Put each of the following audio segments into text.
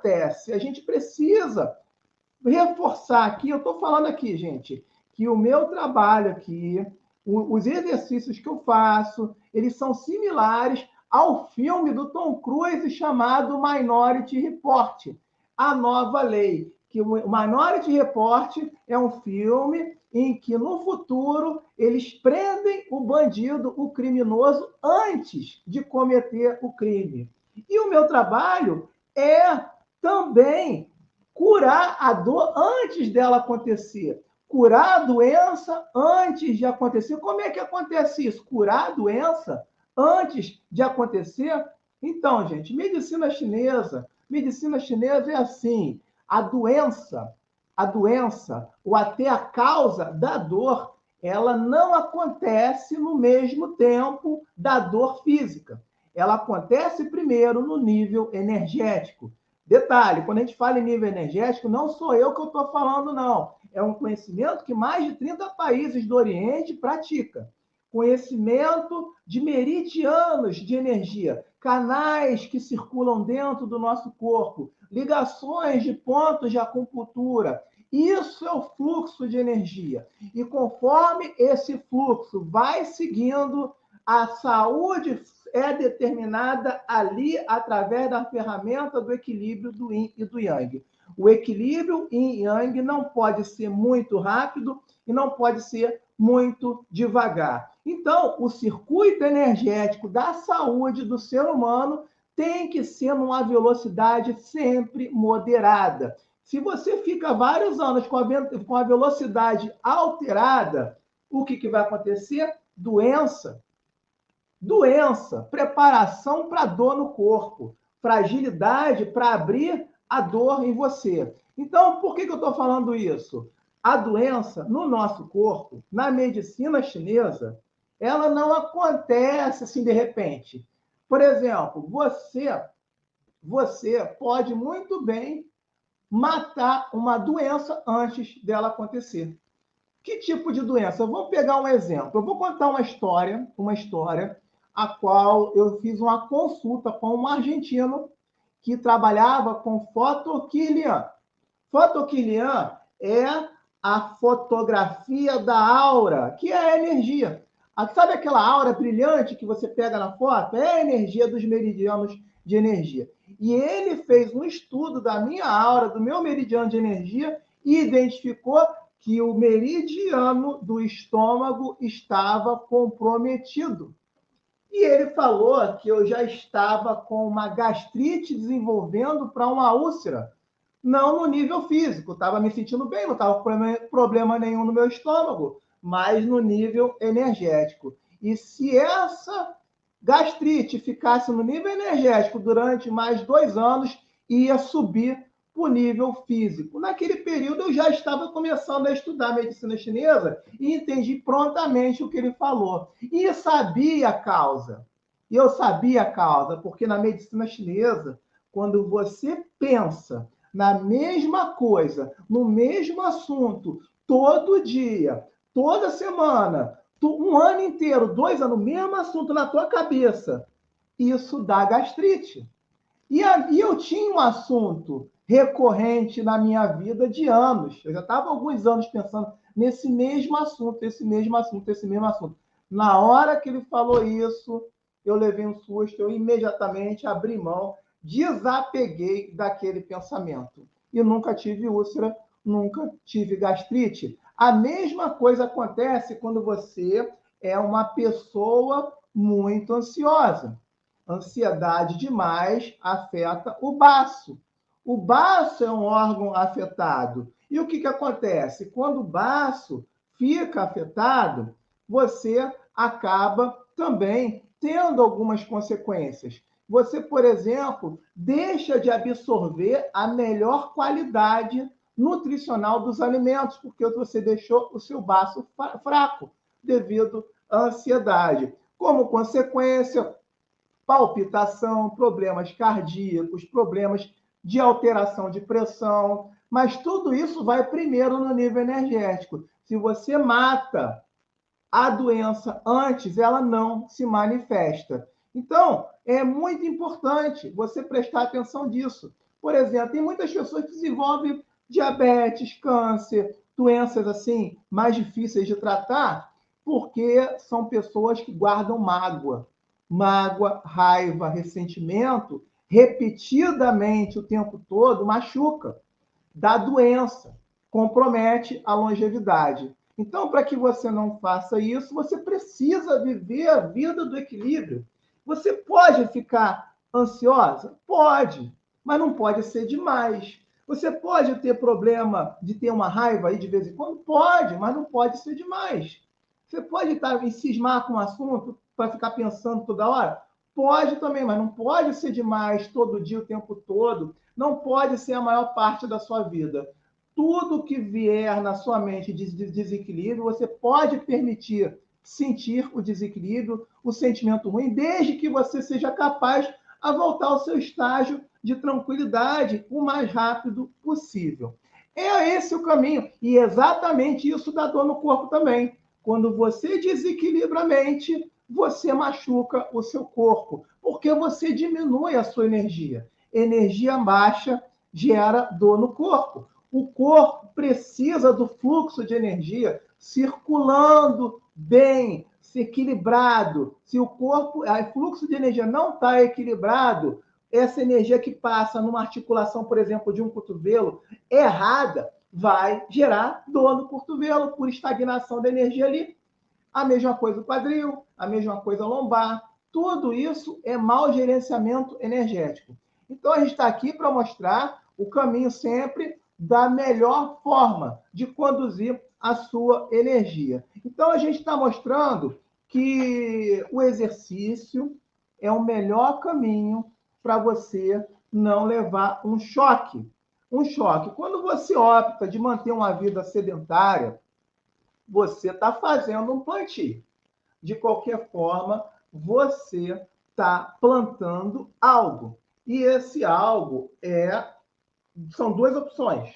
acontece? A gente precisa reforçar aqui, eu estou falando aqui, gente, que o meu trabalho aqui, os exercícios que eu faço, eles são similares ao filme do Tom Cruise chamado Minority Report, A Nova Lei. Que o Minority Report é um filme em que, no futuro, eles prendem o bandido, o criminoso, antes de cometer o crime. E o meu trabalho é também curar a dor antes dela acontecer. Curar a doença antes de acontecer. Como é que acontece isso? Curar a doença antes de acontecer? Então, gente, medicina chinesa é assim, a doença, ou até a causa da dor, ela não acontece no mesmo tempo da dor física. Ela acontece primeiro no nível energético. Detalhe, quando a gente fala em nível energético, não sou eu que eu estou falando, não. É um conhecimento que mais de 30 países do Oriente praticam. Conhecimento de meridianos de energia, canais que circulam dentro do nosso corpo, ligações de pontos de acupuntura. Isso é o fluxo de energia. E conforme esse fluxo vai seguindo, a saúde é determinada ali através da ferramenta do equilíbrio do Yin e do Yang. O equilíbrio Yin e Yang não pode ser muito rápido e não pode ser muito devagar. Então, o circuito energético da saúde do ser humano tem que ser numa velocidade sempre moderada. Se você fica vários anos com a velocidade alterada, o que vai acontecer? Doença, preparação para dor no corpo, fragilidade para abrir a dor em você. Então, por que eu estou falando isso? A doença no nosso corpo, na medicina chinesa, ela não acontece assim de repente. Por exemplo, você pode muito bem matar uma doença antes dela acontecer. Que tipo de doença? Vamos pegar um exemplo. Eu vou contar uma história a qual eu fiz uma consulta com um argentino que trabalhava com fotoquilian. Fotoquilian é a fotografia da aura, que é a energia. Sabe aquela aura brilhante que você pega na foto? É a energia dos meridianos de energia. E ele fez um estudo da minha aura, do meu meridiano de energia, e identificou que o meridiano do estômago estava comprometido. E ele falou que eu já estava com uma gastrite desenvolvendo para uma úlcera. Não no nível físico, estava me sentindo bem, não estava com problema nenhum no meu estômago, mas no nível energético. E se essa gastrite ficasse no nível energético durante mais 2 anos, ia subir para o nível físico. Naquele período, eu já estava começando a estudar medicina chinesa e entendi prontamente o que ele falou. E sabia a causa. E eu sabia a causa, porque na medicina chinesa, quando você pensa na mesma coisa, no mesmo assunto, todo dia, toda semana, um ano inteiro, 2 anos, o mesmo assunto na tua cabeça, isso dá gastrite. E eu tinha um assunto recorrente na minha vida de anos. Eu já estava há alguns anos pensando nesse mesmo assunto, esse mesmo assunto. Na hora que ele falou isso, eu levei um susto, eu imediatamente abri mão, desapeguei daquele pensamento. E nunca tive úlcera, nunca tive gastrite. A mesma coisa acontece quando você é uma pessoa muito ansiosa. Ansiedade demais afeta o baço. O baço é um órgão afetado. E o que acontece? Quando o baço fica afetado, você acaba também tendo algumas consequências. Você, por exemplo, deixa de absorver a melhor qualidade nutricional dos alimentos, porque você deixou o seu baço fraco devido à ansiedade. Como consequência, palpitação, problemas cardíacos, problemas de alteração de pressão, mas tudo isso vai primeiro no nível energético. Se você mata a doença antes, ela não se manifesta. Então, é muito importante você prestar atenção disso, Por exemplo, tem muitas pessoas que desenvolvem diabetes, câncer, doenças assim mais difíceis de tratar, porque são pessoas que guardam mágoa. Mágoa, raiva, ressentimento, repetidamente o tempo todo, machuca, dá doença, compromete a longevidade. Então, para que você não faça isso, você precisa viver a vida do equilíbrio. Você pode ficar ansiosa? Pode, mas não pode ser demais. Você pode ter problema de ter uma raiva aí de vez em quando? Pode, mas não pode ser demais. Você pode estar em cismar com um assunto para ficar pensando toda hora? Pode também, mas não pode ser demais todo dia, o tempo todo. Não pode ser a maior parte da sua vida. Tudo que vier na sua mente de desequilíbrio, você pode permitir sentir o desequilíbrio, o sentimento ruim, desde que você seja capaz a voltar ao seu estágio de tranquilidade o mais rápido possível. É esse o caminho. E exatamente isso dá dor no corpo também. Quando você desequilibra a mente, você machuca o seu corpo, porque você diminui a sua energia. Energia baixa gera dor no corpo. O corpo precisa do fluxo de energia circulando bem, equilibrado. Se o fluxo de energia não está equilibrado, essa energia que passa numa articulação, por exemplo, de um cotovelo errada, vai gerar dor no cotovelo por estagnação da energia ali. A mesma coisa o quadril, a mesma coisa a lombar. Tudo isso é mau gerenciamento energético. Então, a gente está aqui para mostrar o caminho sempre da melhor forma de conduzir a sua energia. Então, a gente está mostrando que o exercício é o melhor caminho para você não levar um choque. Um choque. Quando você opta de manter uma vida sedentária, você está fazendo um plantio. De qualquer forma, você está plantando algo. E esse algo são duas opções.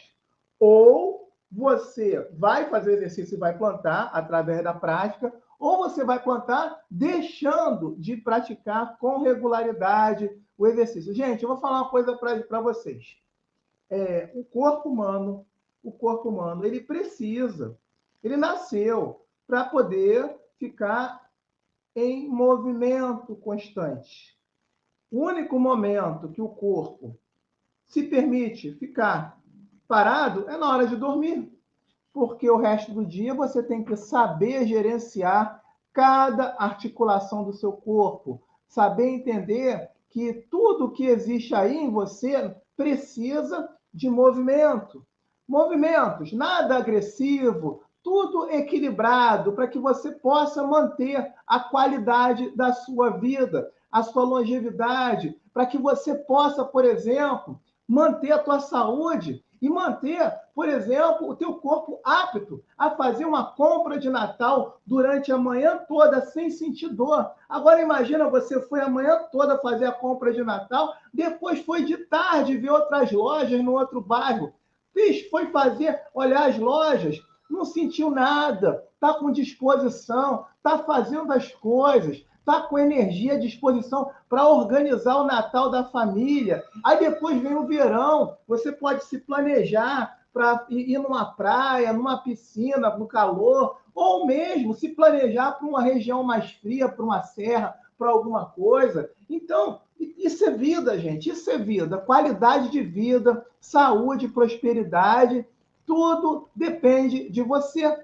Ou você vai fazer exercício e vai plantar através da prática, ou você vai plantar deixando de praticar com regularidade o exercício. Gente, eu vou falar uma coisa para vocês. O corpo humano, ele nasceu para poder ficar em movimento constante. O único momento que o corpo se permite ficar parado é na hora de dormir, porque o resto do dia você tem que saber gerenciar cada articulação do seu corpo, saber entender que tudo que existe aí em você precisa de movimento. Movimentos, nada agressivo, tudo equilibrado para que você possa manter a qualidade da sua vida, a sua longevidade, para que você possa, por exemplo, manter a tua saúde e manter, por exemplo, o teu corpo apto a fazer uma compra de Natal durante a manhã toda sem sentir dor. Agora imagina, você foi a manhã toda fazer a compra de Natal, depois foi de tarde ver outras lojas no outro bairro. Foi fazer, olhar as lojas, não sentiu nada, está com disposição, está fazendo as coisas, está com energia à disposição para organizar o Natal da família. Aí depois vem o verão, você pode se planejar para ir numa praia, numa piscina, no calor, ou mesmo se planejar para uma região mais fria, para uma serra, para alguma coisa. Então, isso é vida, gente, isso é vida. Qualidade de vida, saúde, prosperidade, tudo depende de você.